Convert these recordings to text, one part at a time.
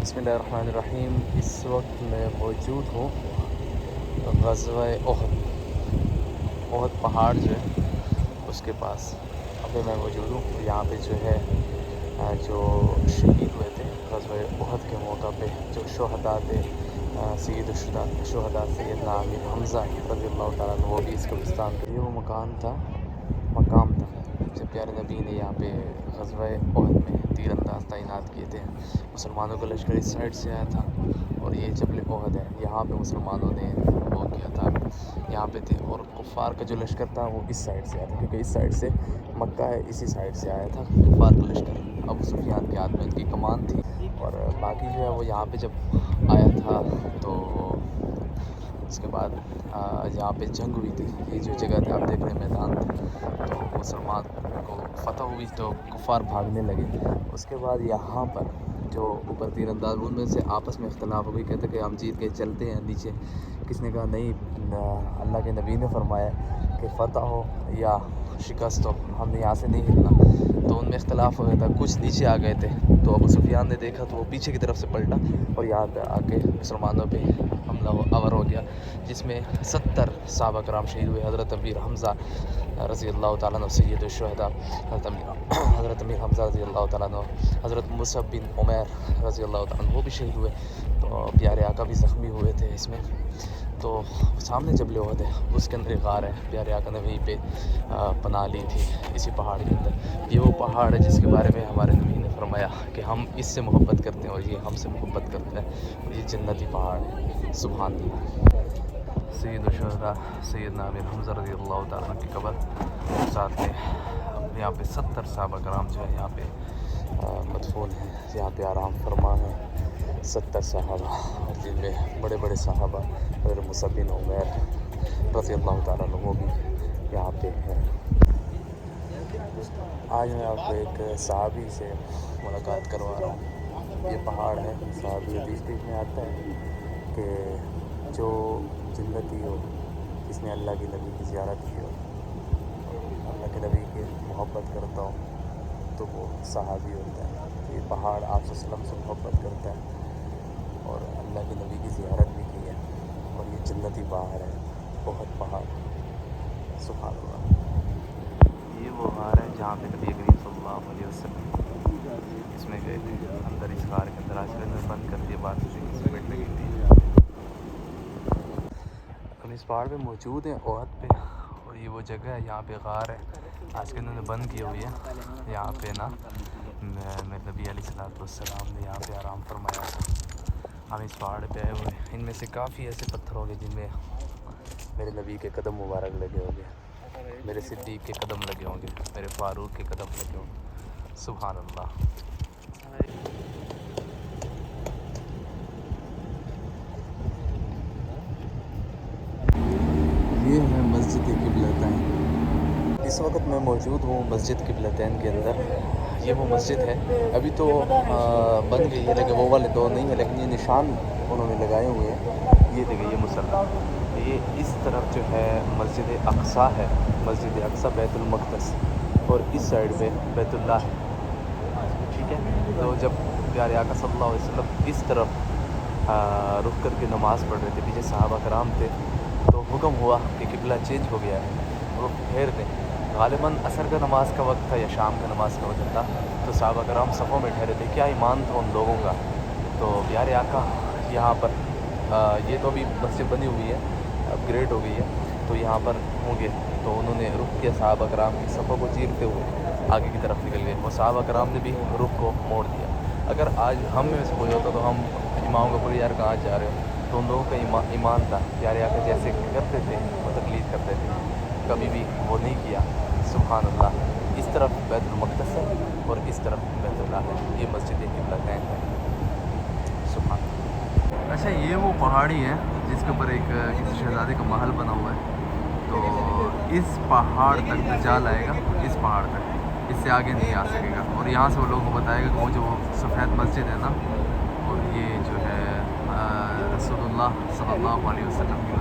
بسم اللہ الرحمن الرحیم۔ اس وقت میں موجود ہوں غزوہ احد پہاڑ جو ہے اس کے پاس ابھی میں موجود ہوں۔ یہاں پہ جو ہے جو شہید ہوئے تھے غزوہ احد کے موقع پہ، جو شہداء تھے، سید الشہداء سیدنا امیر حمزہ رضی اللہ تعالیٰ عنہ، وہ بھی اس قبرستان پہ وہ مقام تھا جب پیارے نبی نے یہاں پہ غزوہ احد میں تیر انداز تعینات کیے تھے۔ مسلمانوں کا لشکر اس سائڈ سے آیا تھا اور یہ جبل احد ہے، یہاں پہ مسلمانوں نے وہ کیا تھا، یہاں پہ تھے، اور کفار کا جو لشکر تھا وہ اس سائڈ سے آیا تھا، کیونکہ اس سائڈ سے مکہ ہے، اسی سائڈ سے آیا تھا کفار کا لشکر۔ ابو سفیان کے ہاتھ میں ان کی کمان تھی، اور باقی جو ہے وہ یہاں پہ جب آیا تھا تو اس کے بعد یہاں پہ جنگ ہوئی تھی۔ یہ جو جگہ تھا آپ دیکھ رہے ہیں میدان تھا، تو مسلمان کو فتح ہوئی تو کفار بھاگنے لگے۔ اس کے بعد یہاں پر جو اوپر تیر انداز ان میں سے آپس میں اختلاف ہو گئی، کہتے کہ ہم جیت کے چلتے ہیں نیچے۔ کس نے کہا نہیں، اللہ کے نبی نے فرمایا کہ فتح ہو یا شکست ہو، ہم نے یہاں سے نہیں ہلنا۔ تو ان میں اختلاف ہو گیا تھا، کچھ نیچے آ گئے تھے، تو ابو سفیان نے دیکھا تو وہ پیچھے کی طرف سے پلٹا اور یہاں پہ آ کے مسلمانوں پہ حملہ آور ہو گیا، جس میں 70 صحابہ کرام شہید ہوئے۔ حضرت امیر حمزہ رضی اللہ تعالیٰ عنہ سید الشہداء، حضرت امیر حمزہ رضی اللہ تعالیٰ عنہ، حضرت مصعب بن عمیر رضی اللہ تعالیٰ عنہ وہ بھی شہید ہوئے، تو پیارے آقا بھی زخمی ہوئے تھے اس میں۔ تو سامنے جبل احد ہے، اس کے اندر ایک غار ہے، پیارے آقا نے وہیں پہ پناہ لی تھی، اسی پہاڑ کے اندر۔ یہ وہ پہاڑ ہے جس کے بارے میں ہمارے نبی نے فرمایا کہ ہم اس سے محبت کرتے ہیں اور یہ ہم سے محبت کرتا ہے، اور یہ جنتی پہاڑ ہے۔ سبحان اللہ۔ سید الشہداء سیدنا امیر حمزہ رضی اللہ تعالیٰ عنہ کی قبر، ساتھ میں یہاں پہ 70 صحابہ کرام جو ہے یہاں پہ مدفون ہیں، یہاں پہ آرام فرما ہیں 70 صحابہ، اور جن میں بڑے بڑے صحابہ حضرت مصعب بن عمیر رضی اللہ تعالیٰ عنہ وہ بھی یہاں پہ ہیں۔ آج میں آپ کو ایک صحابی سے ملاقات کروا رہا ہوں۔ یہ پہاڑ ہے، صحابی حدیث میں آتا ہے کہ جو جنتی ہو، جس نے اللہ کے نبی کی زیارت کی ہو، اللہ کے نبی کی محبت کرتا ہو، تو وہ صحابی ہوتا ہے۔ یہ پہاڑ آپ صلی اللہ علیہ وسلم سے محبت کرتا ہے اور اللہ کے نبی کی زیارت بھی کی ہے، اور یہ جنتی پہاڑ ہے، بہت پہاڑ۔ سبحان اللہ۔ یہ وہ غار ہے جہاں پہ نبی کریم صلی اللہ علیہ وسلم اس میں گئے تھے، اندر اس غار کے اندر۔ آج کل انہوں نے بند کر دیا، بات سے سیمنٹ لگی تھی۔ ہم اس پہاڑ پہ موجود ہیں احد پہ، اور یہ وہ جگہ ہے، یہاں پہ غار ہے، آج کل انہوں نے بند کی ہوئی ہے۔ یہاں پہ نا میرے نبی علیہ السلام نے یہاں پہ آرام فرمایا تھا۔ ہم اس پہاڑ پہ آئے ہوئے، ان میں سے کافی ایسے پتھر ہوں گے جن میں میرے نبی کے قدم مبارک لگے ہوں گے، میرے صدیق کے قدم لگے ہوں گے، میرے فاروق کے قدم لگے ہوں گے۔ سبحان اللہ۔ یہ ہے مسجد قبلتین۔ اس وقت میں موجود ہوں مسجد قبلتین کے اندر۔ یہ وہ مسجد ہے، ابھی تو بن گئی ہے، لیکن وہ والے دو نہیں ہے، لیکن یہ نشان انہوں نے لگائے ہوئے ہیں۔ یہ دیکھیں، یہ مصلی، یہ اس طرف جو ہے مسجد اقصیٰ ہے، مسجد اقصیٰ بیت المقدس، اور اس سائڈ پہ بیت اللہ ہے، ٹھیک ہے۔ تو جب پیارے آقا صلی اللہ علیہ وسلم اس طرف رک کر کے نماز پڑھ رہے تھے، پیچھے صحابہ کرام تھے، تو حکم ہوا کہ قبلہ چینج ہو گیا ہے، رخ پھیر دیں۔ غالباً عصر کا نماز کا وقت تھا یا شام کا نماز کا وقت تھا، تو صحابہ کرام صفوں میں ٹھہرے تھے۔ کیا ایمان تھا ان لوگوں کا۔ تو پیارے آقا یہاں پر یہ تو ابھی مسجد بنی ہوئی ہے، اپ گریڈ ہو گئی ہے، تو یہاں پر ہوں گے، تو انہوں نے رخ کیا صحابہ کرام کی صفوں کو چیرتے ہوئے آگے کی طرف نکل گئے، اور صحابہ کرام نے بھی رخ کو موڑ دیا۔ اگر آج ہم میں سے کوئی ہوتا تو ہم امام کو بولے یار کہاں جا رہے ہو، تو ان لوگوں کا ایمان تھا، پیارے آقا جیسے کرتے تھے وہ تقلید کرتے تھے، کبھی بھی وہ نہیں کیا۔ سبحان اللہ۔ اس طرف بیت المقدس ہے اور اس طرف بیت اللہ ہے، یہ مسجد قبلتین ہے۔ سبحان اللہ۔ اچھا، یہ وہ پہاڑی ہے جس کے اوپر ایک کسی شہزادے کا محل بنا ہوا ہے، تو اس پہاڑ تک دجال آئے گا، اس پہاڑ تک، اس سے آگے نہیں آ سکے گا، اور یہاں سے وہ لوگوں کو بتائے گا کہ وہ جو سفید مسجد ہے نا، اور یہ جو ہے رسول اللہ صلی اللہ علیہ وسلم کی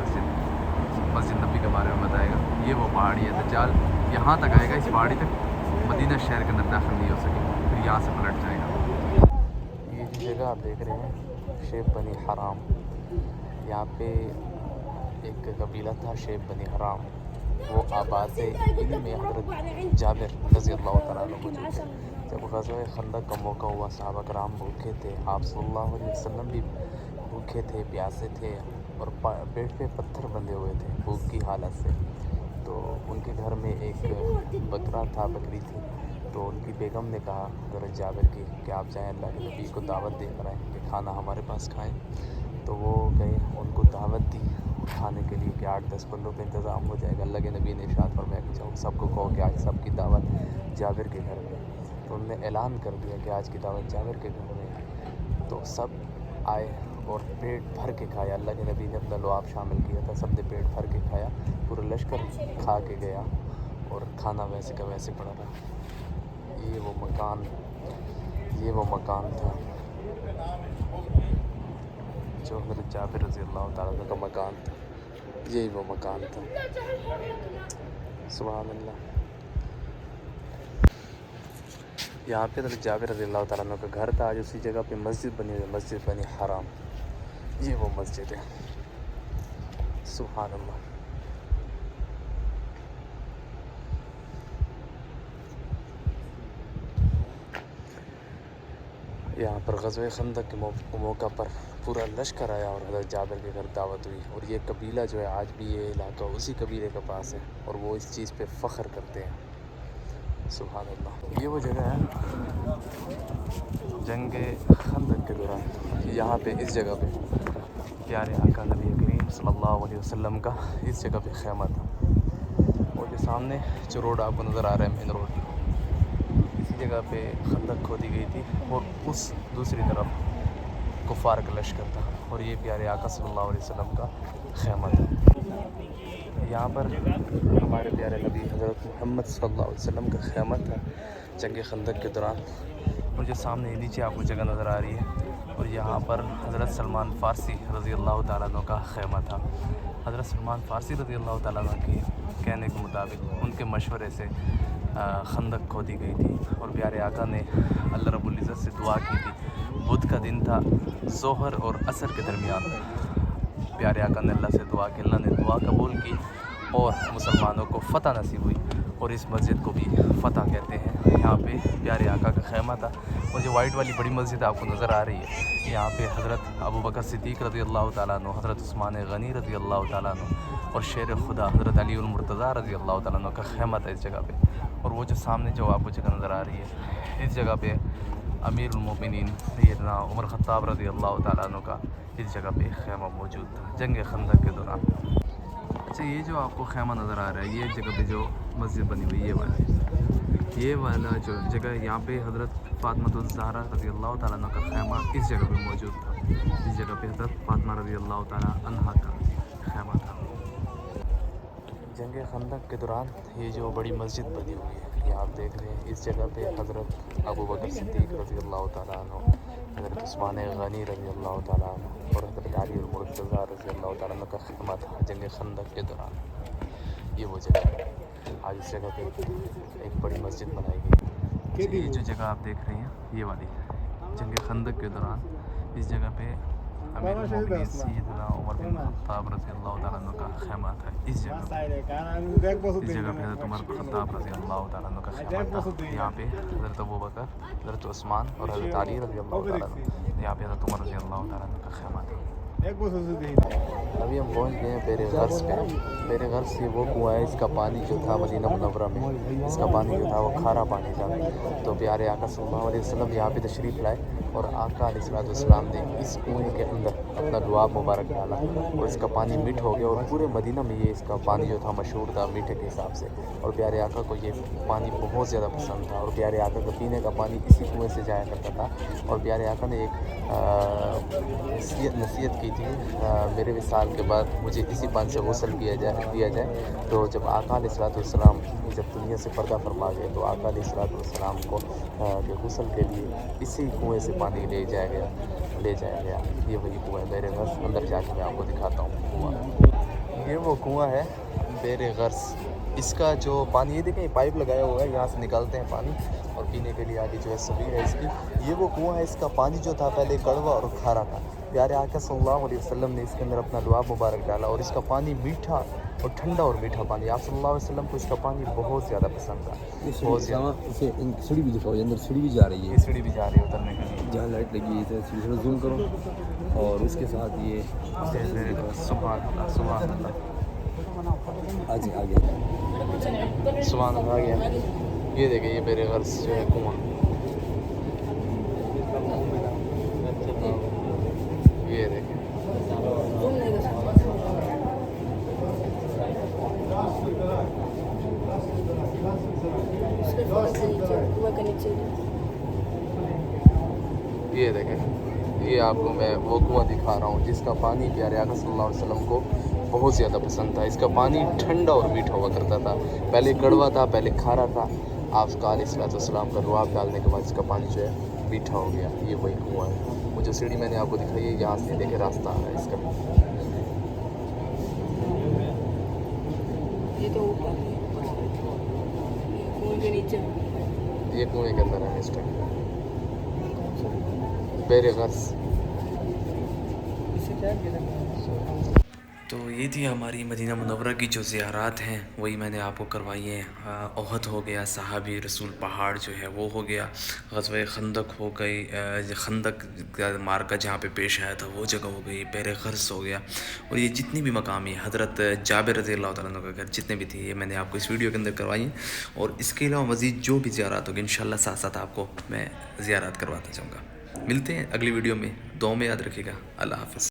مسجد نبی کے بارے میں بتائے گا۔ یہ وہ پہاڑی ہے، دجال یہاں تک آئے گا، اس پہاڑی تک، مدینہ شہر کے اندر داخل نہیں ہو سکے، پھر یہاں سے پلٹ جائے گا۔ یہ جگہ آپ دیکھ رہے ہیں شیب بنی حرام، یہاں پہ ایک قبیلہ تھا شیب بنی حرام، وہ آباد انہی میں حضرت جابر رضی اللہ تعالیٰ عنہ موجود تھے۔ جب غزوہ خندق کا موقع ہوا صحابہ کرام بھوکے تھے، آپ صلی اللہ علیہ وسلم بھی بھوکے تھے، پیاسے تھے اور پیٹ پہ پتھر بندھے ہوئے تھے بھوک کی حالت سے۔ تو ان کے گھر میں ایک بکرا تھا، بکری تھی، تو ان کی بیگم نے کہا حضرت جابر کی کہ آپ جائیں اللہ کے نبی کو دعوت دے کر آئیں کہ کھانا ہمارے پاس کھائیں۔ تو وہ گئے، ان کو دعوت دی کھانے کے لیے کہ 8-10 بندوں کا انتظام ہو جائے گا۔ اللہ کے نبی نے ارشاد فرمایا کہ جاؤ سب کو کہو کہ آج سب کی دعوت جابر کے گھر میں۔ تو انہوں نے اعلان کر دیا کہ آج کی دعوت جابر کے گھر میں، تو سب آئے اور پیٹ بھر کے کھایا۔ اللہ کے نبی نے اپنا لعاب شامل کیا تھا، سب نے پیٹ بھر کے کھایا، پورا لشکر کھا کے گیا اور کھانا ویسے کا ویسے پڑا رہا۔ یہ وہ مکان تھا جو حضرت جابر رضی اللہ تعالیٰ عنہ کا مکان تھا، یہی وہ مکان تھا۔ سبحان اللہ۔ یہاں پہ حضرت جابر رضی اللہ تعالیٰ عنہ کا گھر تھا، آج اسی جگہ پہ مسجد بنی ہوئی، مسجد بنی حرام، یہ وہ مسجد ہے۔ سبحان اللہ۔ یہاں پر غزوہ خندق کے موقع پر پورا لشکر آیا اور حضرت جابر کے گھر دعوت ہوئی، اور یہ قبیلہ جو ہے آج بھی یہ علاقہ اسی قبیلے کے پاس ہے اور وہ اس چیز پہ فخر کرتے ہیں۔ سبحان اللہ۔ یہ وہ جگہ ہے جنگ خندق کے دوران، یہاں پہ اس جگہ پہ پیارے آقا نبی کریم صلی اللہ علیہ وسلم کا اس جگہ پہ خیمہ تھا۔ اور جو سامنے جو روڈ آپ کو نظر آ رہا ہے مین روڈ، اسی جگہ پہ خندق کھودی گئی تھی اور اس دوسری طرف کفار کا لشکر تھا، اور یہ پیارے آقا صلی اللہ علیہ وسلم کا خیمہ تھا۔ یہاں پر ہمارے پیارے نبی حضرت محمد صلی اللہ علیہ وسلم کا خیمہ تھا جنگ خندق کے دوران، اور جو سامنے نیچے آپ کو جگہ نظر آ رہی ہے، اور یہاں پر حضرت سلمان فارسی رضی اللہ تعالیٰ عنہ کا خیمہ تھا۔ حضرت سلمان فارسی رضی اللہ تعالیٰ عنہ کے کہنے کے مطابق ان کے مشورے سے خندق کھودی گئی تھی، اور پیارے آقا نے اللہ رب العزت سے دعا کی تھی۔ بدھ کا دن تھا، ظہر اور عصر کے درمیان پیارے آقا نے اللہ سے دعا کی، اللہ نے دعا قبول کی اور مسلمانوں کو فتح نصیب ہوئی، اور اس مسجد کو بھی فتح کہتے ہیں۔ یہاں پہ پیارے آقا کا خیمہ تھا، اور جو وائٹ والی بڑی مسجد آپ کو نظر آ رہی ہے، یہاں پہ حضرت ابو بکر صدیق رضی اللہ تعالیٰ عنہ، حضرت عثمان غنی رضی اللہ تعالیٰ عنہ اور شیر خدا حضرت علی المرتضیٰ رضی اللہ تعالیٰ عنہ کا خیمہ تھا اس جگہ پہ۔ اور وہ جو سامنے جو آپ کو جگہ نظر آ رہی ہے، اس جگہ پہ امیر المومنین سیدنا عمر خطاب رضی اللہ تعالیٰ عنہ کا اس جگہ پہ خیمہ موجود تھا جنگ خندق کے دوران۔ اچھا، یہ جو آپ کو خیمہ نظر آ رہا ہے، یہ جگہ پہ جو مسجد بنی ہوئی یہ والا جو جگہ، یہاں پہ حضرت فاطمہ الزہرا رضی اللہ تعالیٰ عنہ کا خیمہ اس جگہ پہ موجود تھا، اس جگہ پہ حضرت فاطمہ رضی اللہ تعالیٰ عنہ کا خیمہ تھا۔ جنگ خندق کے دوران یہ جو بڑی مسجد بنی ہوئی ہے، یہ آپ دیکھ رہے ہیں، اس جگہ پہ حضرت ابو بکر صدیق رضی اللہ تعالیٰ عنہ، حضرت عثمان غنی رضی اللہ تعالیٰ عنہ اور حضرت علی المرتضیٰ رضی اللہ تعالیٰ عنہ کا خیمہ تھا جنگ خندق کے دوران۔ یہ وہ جگہ ہے، آج اس جگہ پہ ایک بڑی مسجد بنائی گئی۔ یہ جو جگہ آپ دیکھ رہے ہیں، یہ والی جنگ خندق کے دوران اس جگہ پہ امیر المومنین سیدنا عمر بن خطاب رضی اللہ تعالیٰ عنہ کا خیمہ تھا۔ اس جگہ پہ حضرت عمر بن خطاب رضی اللہ تعالیٰ عنہ کا خیمہ تھا۔ یہاں پہ حضرت ابو بکر، حضرت عثمان اور حضرت علی رضی اللہ تعالیٰ عنہ، یہاں پہ حضرت عمر رضی اللہ تعالیٰ عنہ کا خیمہ تھا۔ ابھی ہم پہنچ گئے ہیں بیر غرض پہ۔ بیر غرض یہ وہ کنواں ہے، اس کا پانی جو تھا مدینہ منورہ میں، اس کا پانی جو تھا وہ کھارا پانی تھا۔ تو پیارے آقا صلی اللہ علیہ وسلم یہاں پہ تشریف لائے، اور آقا علیہ السلام نے اس کنویں کے اندر اپنا لعاب مبارک ڈالا، اور اس کا پانی میٹھ ہو گیا، اور پورے مدینہ میں یہ اس کا پانی جو تھا مشہور تھا میٹھے کے حساب سے، اور پیارے آقا کو یہ پانی بہت زیادہ پسند تھا، اور پیارے آقا کا پینے کا پانی اسی کنویں سے جایا کرتا تھا۔ اور پیارے آقا نے ایک نصیحت کی تھی، میرے وصال کے بعد مجھے اسی پانی سے غسل دیا جائے۔ تو جب آقا علیہ السلام جب دنیا سے پردہ فرما گئے، تو آقا علیہ السلام کو غسل کے لیے اسی کنویں سے پانی لے جایا گیا۔ یہ وہی کنواں ہے بیر غرض، اندر جا کے میں آپ کو دکھاتا ہوں کنواں۔ یہ وہ کنواں ہے بیر غرض، اس کا جو پانی، یہ دیکھیں پائپ لگایا ہوا ہے، یہاں سے نکالتے ہیں پانی اور پینے کے لیے آگے جو ہے سبھی ہے اس کی. یہ وہ کنواں ہے, اس کا پانی جو تھا پہلے کڑوا اور کھارا تھا. پیارے آقا صلی اللہ علیہ وسلم نے اس کے اندر اپنا لعاب مبارک ڈالا اور اس کا پانی میٹھا اور ٹھنڈا اور میٹھا پانی. آپ صلی اللہ علیہ وسلم کو اس کا پانی بہت زیادہ پسند تھا, بہت زیادہ. سیڑھی بھی دکھاؤ, اندر سیڑھی بھی جا رہی ہے, یہ سیڑھی بھی جا رہی ہے اترنے کے لیے, جہاں لائٹ لگی ہے سیڑھی تھوڑا زوم کرو, اور اس کے ساتھ یہ سبحان اللہ سبحان اللہ آگے سبحان اللہ. آ گیا. یہ دیکھیں یہ میرے غرض جو ہے کنواں, یہ دیکھیں یہ دیکھیں, یہ آپ کو میں وہ کنواں دکھا رہا ہوں جس کا پانی پیارے آقا صلی اللہ علیہ وسلم کو بہت زیادہ پسند تھا. اس کا پانی ٹھنڈا اور میٹھا ہوا کرتا تھا, پہلے کڑوا تھا, پہلے کھارا تھا. آپ کا علیہ الصلوۃ والسلام کا لعاب ڈالنے کے بعد اس کا پانی جو ہے میٹھا ہو گیا. یہ وہی کنواں ہے, وہ جو سیڑھی میں نے آپ کو دکھائی ہے یہاں سے دیکھے راستہ آ رہا ہے اس کا. یہ کنویں کے اندر ہے اس ٹائم بیر غرض. تو یہ تھی ہماری مدینہ منورہ کی جو زیارات ہیں, وہی میں نے آپ کو کروائی ہیں. احد ہو گیا, صحابی رسول پہاڑ جو ہے وہ ہو گیا, غزوہ خندق ہو گئی, خندق کا مارکہ جہاں پہ پیش آیا تھا وہ جگہ ہو گئی, بیر غرض ہو گیا, اور یہ جتنی بھی مقامی حضرت جابر رضی اللہ تعالیٰ عنہ کا گھر جتنے بھی تھے یہ میں نے آپ کو اس ویڈیو کے اندر کروائی ہیں. اور اس کے علاوہ مزید جو بھی زیارات ہوگی انشاءاللہ ساتھ ساتھ آپ کو میں زیارات کرواتا جاؤں گا. ملتے ہیں اگلی ویڈیو میں, دعاؤں میں یاد رکھیے گا. اللہ حافظ.